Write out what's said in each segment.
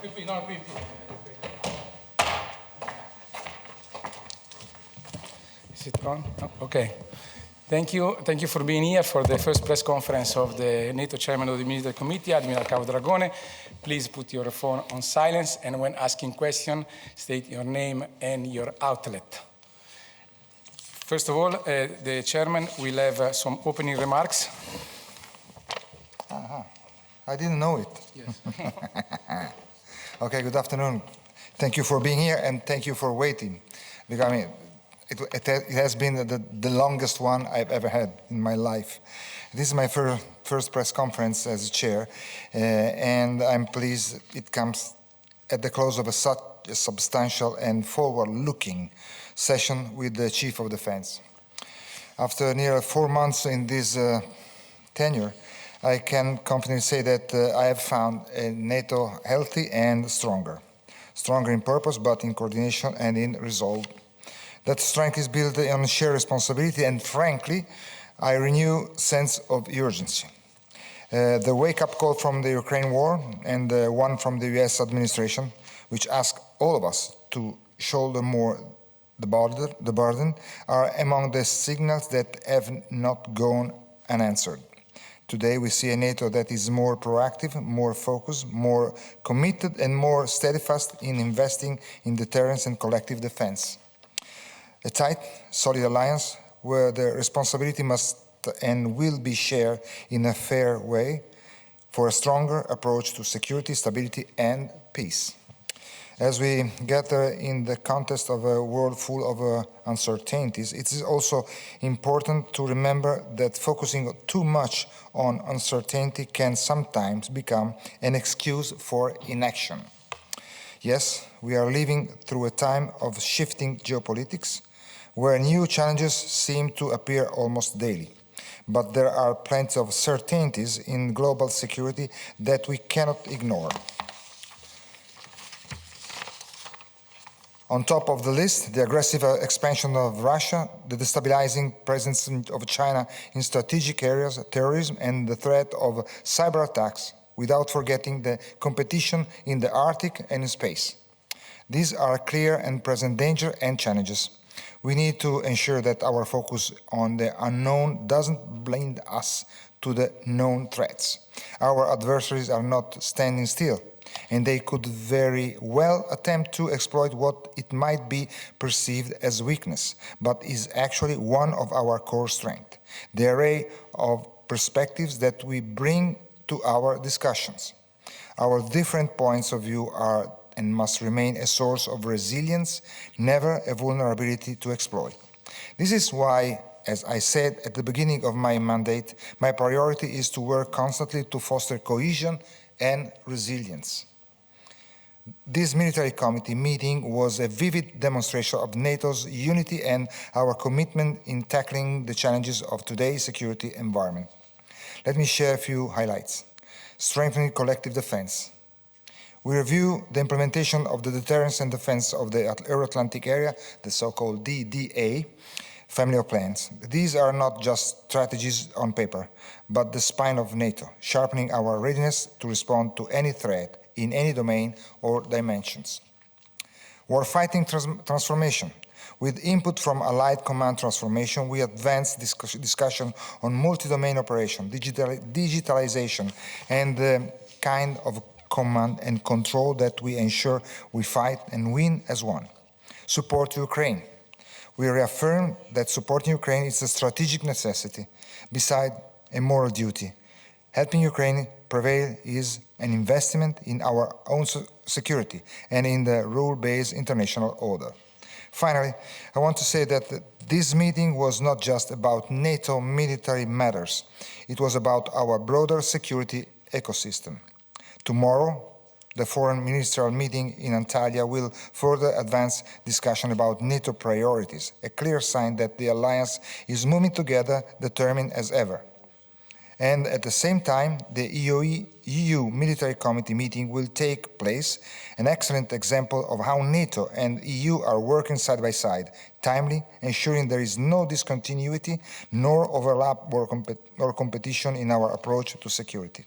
qui. Is it on? Oh, okay. Thank you for being here for the first press conference of the NATO Chairman of the Military Committee, Admiral Cavo Dragone. Please put your phone on silence, and when asking questions, state your name and your outlet. First of all, the Chairman will have some opening remarks. I didn't know it. Yes. Okay, good afternoon. Thank you for being here, and thank you for waiting. Because, I mean, it has been the longest one I've ever had in my life. This is my first press conference as chair, and I'm pleased it comes at the close of such a substantial and forward-looking session with the Chief of Defense. After nearly 4 months in this tenure, I can confidently say that I have found NATO healthy and stronger. Stronger in purpose, but in coordination and in resolve. That strength is built on shared responsibility and, frankly, a renewed sense of urgency. The wake-up call from the Ukraine war and the one from the US administration, which asks all of us to shoulder more the burden, are among the signals that have not gone unanswered. Today we see a NATO that is more proactive, more focused, more committed, and more steadfast in investing in deterrence and collective defense. A tight, solid alliance where the responsibility must and will be shared in a fair way for a stronger approach to security, stability, and peace. As we gather in the context of a world full of uncertainties, it is also important to remember that focusing too much on uncertainty can sometimes become an excuse for inaction. Yes, we are living through a time of shifting geopolitics, where new challenges seem to appear almost daily. But there are plenty of certainties in global security that we cannot ignore. On top of the list, the aggressive expansion of Russia, the destabilizing presence of China in strategic areas, terrorism, and the threat of cyber attacks, without forgetting the competition in the Arctic and in space. These are clear and present danger and challenges. We need to ensure that our focus on the unknown doesn't blind us to the known threats. Our adversaries are not standing still, and they could very well attempt to exploit what it might be perceived as weakness, but is actually one of our core strengths, the array of perspectives that we bring to our discussions. Our different points of view are and must remain a source of resilience, never a vulnerability to exploit. This is why, as I said at the beginning of my mandate, my priority is to work constantly to foster cohesion and resilience. This military committee meeting was a vivid demonstration of NATO's unity and our commitment in tackling the challenges of today's security environment. Let me share a few highlights. Strengthening collective defense. We review the implementation of the deterrence and defense of the Euro-Atlantic area, the so-called DDA, family of plans. These are not just strategies on paper, but the spine of NATO, sharpening our readiness to respond to any threat in any domain or dimensions. Warfighting transformation. With input from Allied Command Transformation, we advanced discussion on multi-domain operation, digitalization, and the kind of command and control that we ensure we fight and win as one. Support Ukraine. We reaffirm that supporting Ukraine is a strategic necessity, beside a moral duty. Helping Ukraine prevail is an investment in our own security and in the rule-based international order. Finally, I want to say that this meeting was not just about NATO military matters. It was about our broader security ecosystem. Tomorrow, the Foreign Ministerial meeting in Antalya will further advance discussion about NATO priorities, a clear sign that the alliance is moving together, determined as ever. And at the same time, the EU Military Committee meeting will take place, an excellent example of how NATO and EU are working side by side, timely, ensuring there is no discontinuity nor overlap or competition in our approach to security.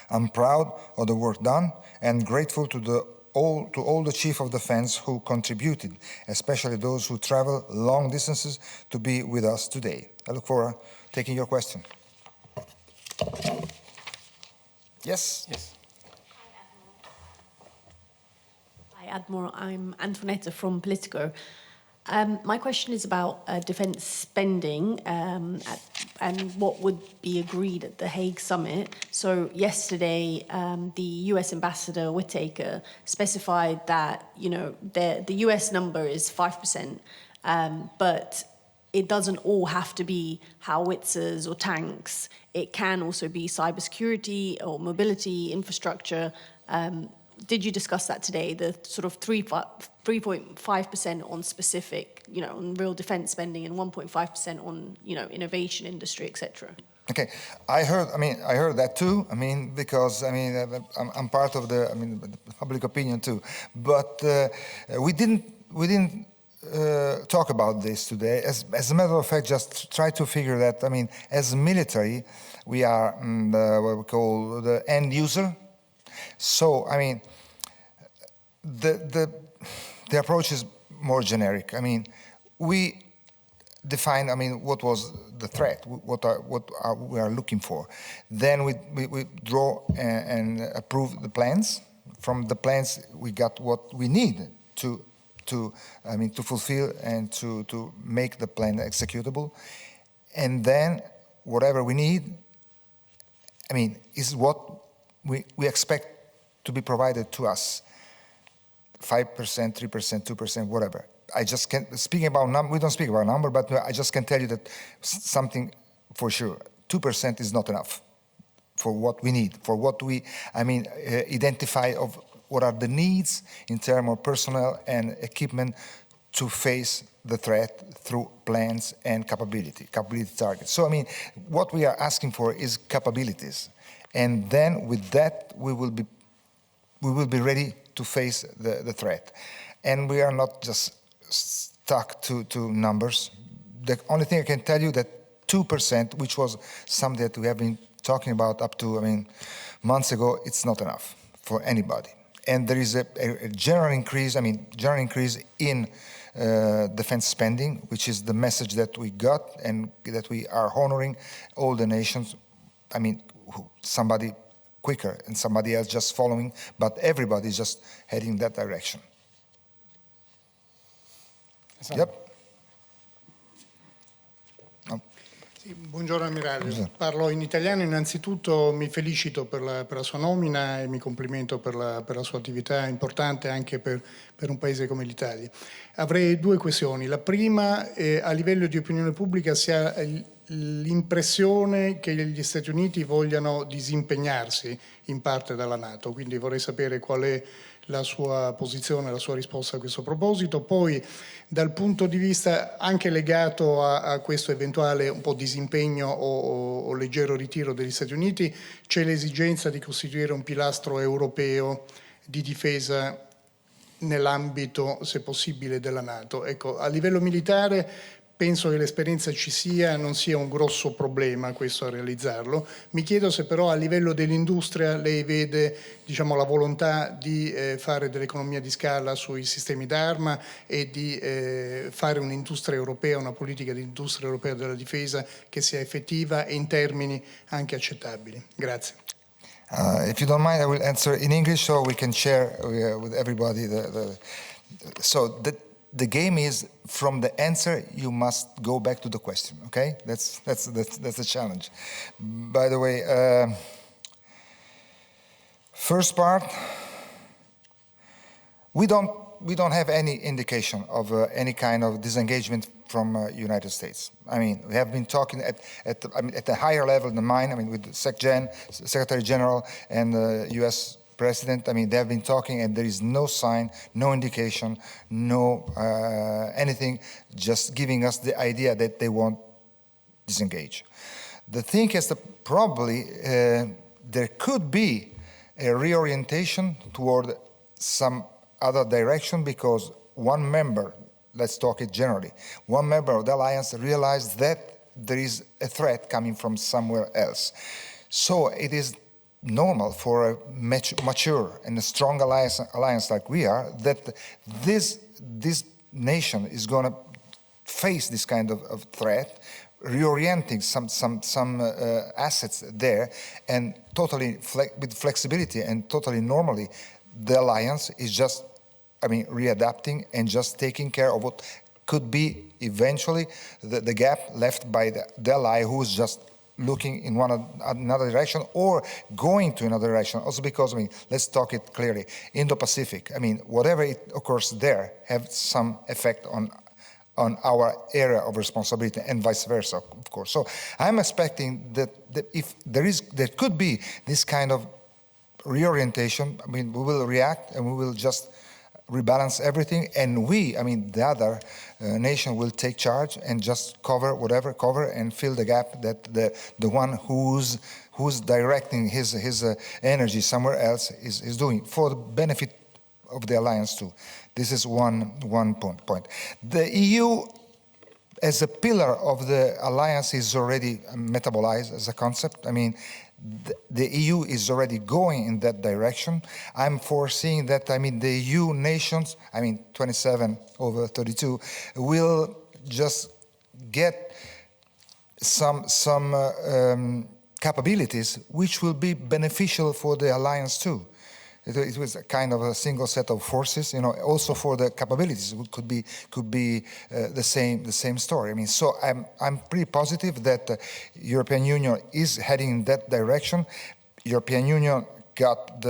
I'm proud of the work done and grateful to all the Chief of Defense who contributed, especially those who travel long distances to be with us today. I look forward to taking your question. Yes? Yes. Hi, Admiral. I'm Antoinetta from Politico. My question is about defence spending and what would be agreed at the Hague summit. So yesterday, the US Ambassador Whittaker specified that the US number is 5%, but it doesn't all have to be howitzers or tanks. It can also be cybersecurity or mobility infrastructure. Did you discuss that today? The sort of 3.5% on specific, on real defence spending, and 1.5% on, innovation, industry, etc. Okay, I heard that too. Because I'm part of the public opinion too. But we didn't talk about this today. As a matter of fact, just try to figure that. As military, we are what we call the end user. So, the approach is more generic. We define, what was the threat, what we are looking for. Then we draw and approve the plans. From the plans, we got what we need to fulfill and to make the plan executable. And then whatever we need, is what we expect to be provided to us. 5%, 3%, 2%, whatever. I just can't, speaking about number, we don't speak about number, but I just can tell you that something for sure, 2% is not enough for what we need, for what we, identify of what are the needs in terms of personnel and equipment to face the threat through plans and capability targets. So, what we are asking for is capabilities. And then with that, we will be ready to face the threat. And we are not just stuck to numbers. The only thing I can tell you that 2%, which was something that we have been talking about up to, months ago, it's not enough for anybody. And there is a general increase, in defense spending, which is the message that we got and that we are honoring all the nations. Somebody quicker and somebody else just following, but everybody is just heading that direction. Yep. No. Sì, buongiorno Ammiraglio, parlo in italiano. Innanzitutto mi felicito per la sua nomina e mi complimento per la sua attività importante anche per un paese come l'Italia. Avrei due questioni. La prima, a livello di opinione pubblica si ha l'impressione che gli Stati Uniti vogliano disimpegnarsi in parte dalla NATO, quindi vorrei sapere qual è la sua posizione, la sua risposta a questo proposito. Poi, dal punto di vista anche legato a questo eventuale un po' disimpegno o leggero ritiro degli Stati Uniti, c'è l'esigenza di costituire un pilastro europeo di difesa nell'ambito, se possibile, della NATO. Ecco, a livello militare penso che l'esperienza ci sia, non sia un grosso problema questo a realizzarlo. Mi chiedo se però a livello dell'industria lei vede, la volontà di fare dell'economia di scala sui sistemi d'arma e di fare un'industria europea, una politica di industria europea della difesa che sia effettiva e in termini anche accettabili. Grazie. If you don't mind, I will answer in English so we can share with everybody the game is, from the answer, you must go back to the question, okay? That's the challenge. By the way, first part, we don't have any indication of any kind of disengagement from United States. We have been talking at a higher level than mine, with the Secretary General and the U.S. President. They have been talking, and there is no sign, no indication, no anything, just giving us the idea that they won't disengage. The thing is that probably there could be a reorientation toward some other direction because one member, let's talk it generally, one member of the alliance realized that there is a threat coming from somewhere else. So it is normal for a mature and a strong alliance like we are, that this nation is going to face this kind of threat, reorienting some assets there, and totally with flexibility and totally normally, the alliance is just, readapting and just taking care of what could be eventually the gap left by the ally who is just looking in another direction or going to another direction. Also because, let's talk it clearly, Indo-Pacific, whatever it occurs there have some effect on our area of responsibility and vice versa, of course. So I'm expecting that if there could be this kind of reorientation, we will react and we will just rebalance everything, and we, the other nation will take charge and just cover and fill the gap that the one who's directing his energy somewhere else is doing for the benefit of the alliance too. This is one point. The EU as a pillar of the alliance is already metabolized as a concept. The EU is already going in that direction. I'm foreseeing that, the EU nations, 27 over 32, will just get some capabilities which will be beneficial for the alliance too. It was a kind of a single set of forces, also for the capabilities could be the same story. So I'm pretty positive that the European Union is heading in that direction. European Union got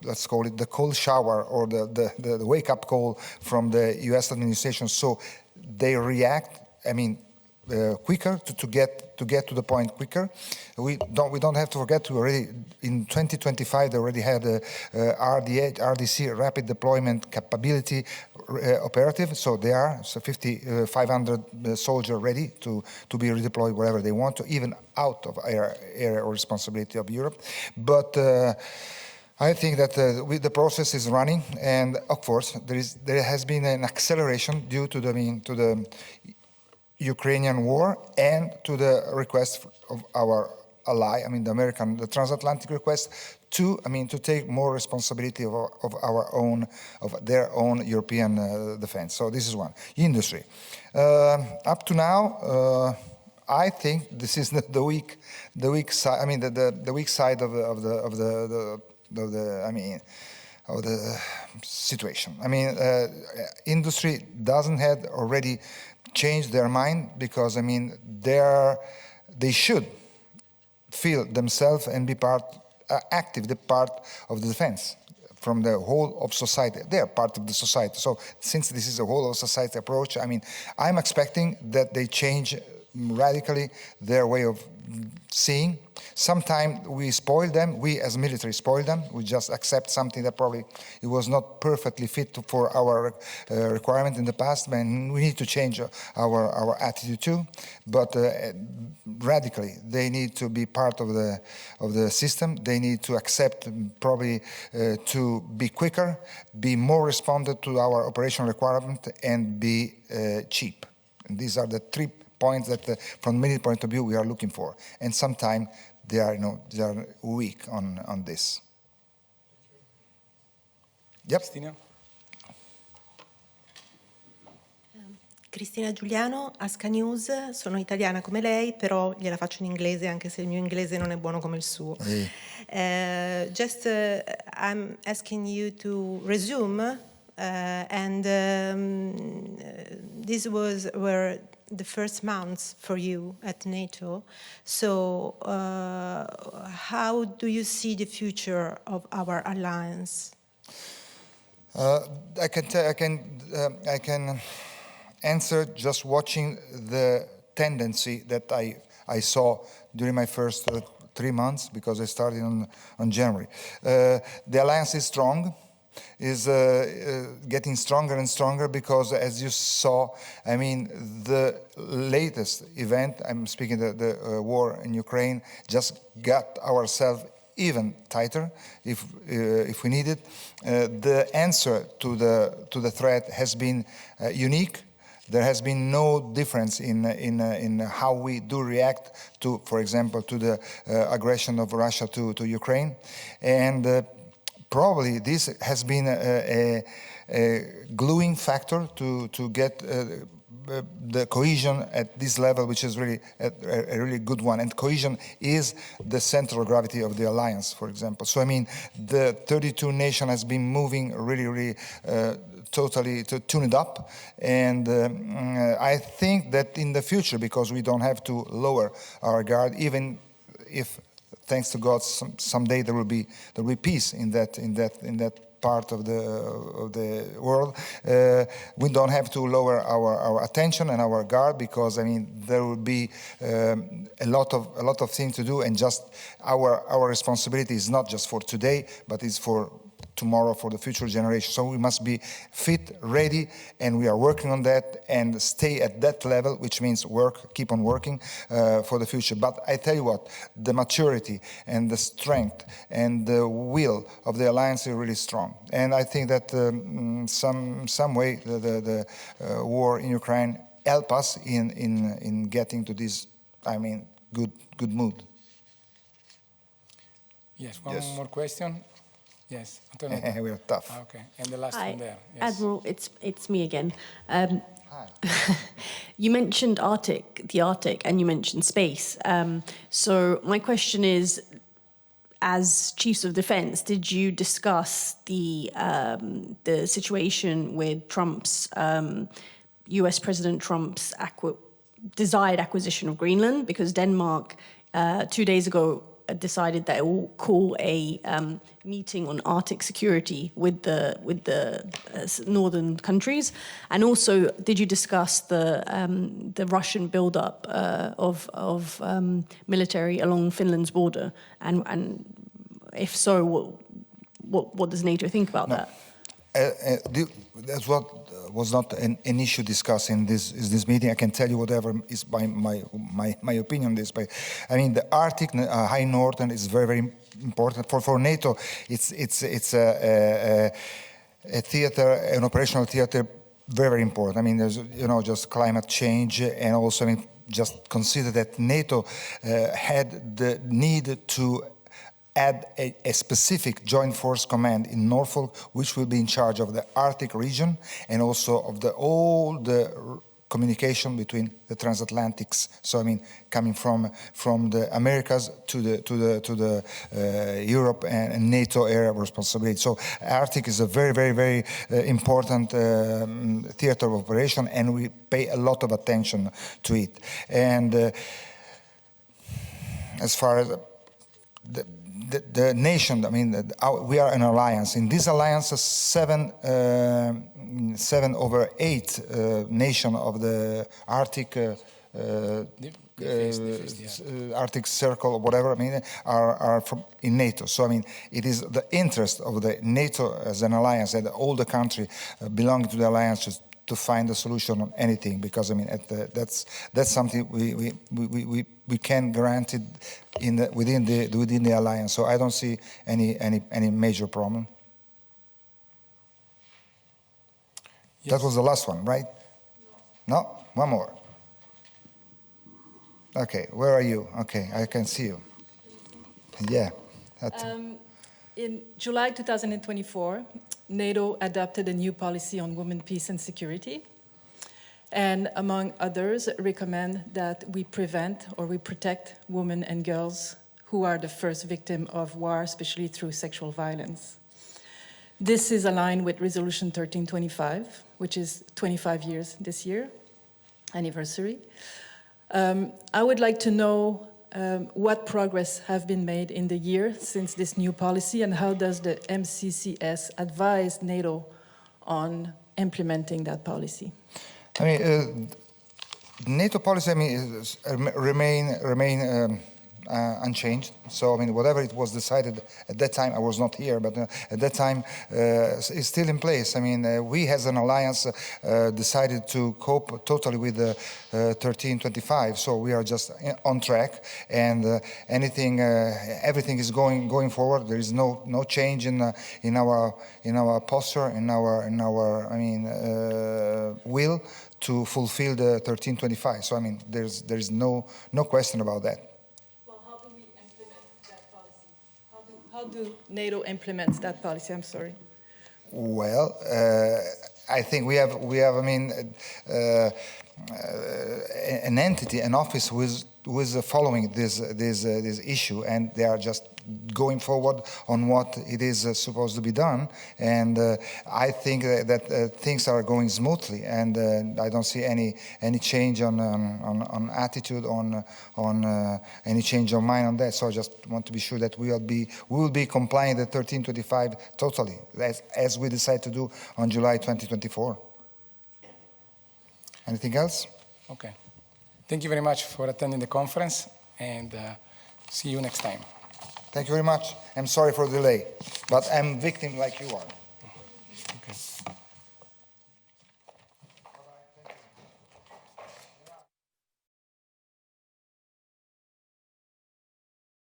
let's call it the cold shower or the wake-up call from the US administration, so they react, quicker to get to the point quicker. We don't have to forget already in 2025 they already had a RDC rapid deployment capability operative. So they are 500 soldiers ready to be redeployed wherever they want to, even out of area or responsibility of Europe. But I think that the process is running, and of course there has been an acceleration due to the Ukrainian war and to the request of our ally, the transatlantic request to take more responsibility of their own European defense. So this is one. Industry. Up to now, I think this is the weak side. The weak side of the situation. Industry doesn't have already changed their mind because they should feel themselves and be part of the defense from the whole of society. They are part of the society. So since this is a whole of society approach, I'm expecting that they change radically their way of seeing. Sometimes we spoil them, we as military spoil them, we just accept something that probably it was not perfectly fit for our requirement in the past, and we need to change our attitude too. But radically, they need to be part of the system. They need to accept probably to be quicker, be more responsive to our operational requirement, and be cheap. And these are the 3 points that, from military point of view, we are looking for. And sometimes they are weak on this. Yep. Cristina? Cristina Giuliano, Asca News, sono italiana come lei, però gliela faccio in inglese anche se il mio inglese non è buono come il suo. I'm asking you to resume, these were the first months for you at NATO. So how do you see the future of our alliance? I can answer just watching the tendency that I saw during my first 3 months, because I started on January. The alliance is strong, is getting stronger and stronger, because as you saw, the latest event, I'm speaking the war in Ukraine, just got ourselves even tighter if we need it. The answer to the threat has been unique, there has been no difference in how we do react to, for example, to the aggression of Russia to Ukraine. And probably this has been a gluing factor to get the cohesion at this level, which is really a really good one. And cohesion is the central gravity of the alliance, for example. So I mean, the 32 nation has been moving really totally to tune it up, and I think that in the future, because we don't have to lower our guard, even if, thanks to God, someday there will be peace in that part of the world. We don't have to lower our attention and our guard, because I mean there will be a lot of things to do, and just our responsibility is not just for today, but it's for tomorrow, for the future generation. So we must be fit, ready, and we are working on that, and stay at that level, which means keep on working for the future. But I tell you what, the maturity and the strength and the will of the alliance is really strong. And I think that some way the war in Ukraine help us in getting to this, I mean, good mood. Yes, one more question. Yes, Antonio. We are tough. Okay, and the last Hi, one there. Yes. Admiral, it's me again. Hi. You mentioned the Arctic, and you mentioned space. So my question is, as chiefs of defense, did you discuss the situation with Trump's, US President Trump's desired acquisition of Greenland? Because Denmark, 2 days ago, decided that it will call a meeting on Arctic security with the northern countries. And also, did you discuss the Russian buildup of military along Finland's border? And if so, what does NATO think about that? That's what was not an issue discussed in this meeting. I can tell you whatever is my opinion on this. But I mean, the Arctic, high northern is very important for NATO. It's a theater, an operational theater, very important. I mean, there's just climate change, and also I mean, just consider that NATO had the need to add a specific joint force command in Norfolk, which will be in charge of the Arctic region, and also of all the communication between the transatlantics. So I mean, coming from the Americas to the Europe and NATO area of responsibility. So Arctic is a very important theater of operation, and we pay a lot of attention to it. And as far as the nation, I mean, we are an alliance. In this alliance, 7 over 8 nation of the Arctic Arctic Circle or whatever, I mean, are in NATO. So I mean, it is the interest of the NATO as an alliance that all the countries belonging to the alliance to find a solution on anything, because I mean that's something we can grant it within the alliance. So I don't see any major problem. Yes. That was the last one, right? No, one more. Okay, where are you? Okay, I can see you. Yeah. In July 2024, NATO adopted a new policy on women, peace, and security, and among others, recommend that we prevent or we protect women and girls who are the first victim of war, especially through sexual violence. This is aligned with Resolution 1325, which is 25 years this year, anniversary. I would like to know what progress have been made in the year since this new policy, and how does the MCCS advise NATO on implementing that policy? I mean, NATO policy, I mean, remain unchanged. So, I mean, whatever it was decided at that time, I was not here, but at that time, it's still in place. I mean, we as an alliance decided to cope totally with the 1325. So we are just on track, and everything is going forward. There is no change in our posture, in our will to fulfill the 1325. So I mean, there's no question about that. Well, how do we implement that policy? How do NATO implement that policy? I'm sorry. Well, I think we have I mean, an entity, an office who is following this issue, and they are just going forward on what it is supposed to be done. And I think that things are going smoothly, and I don't see any change on attitude, on any change of mind on that. So I just want to be sure that we will be complying with 1325 totally, as we decide to do on July 2024. Anything else? Okay. Thank you very much for attending the conference, and see you next time. Thank you very much. I'm sorry for the delay, but I'm a victim like you are.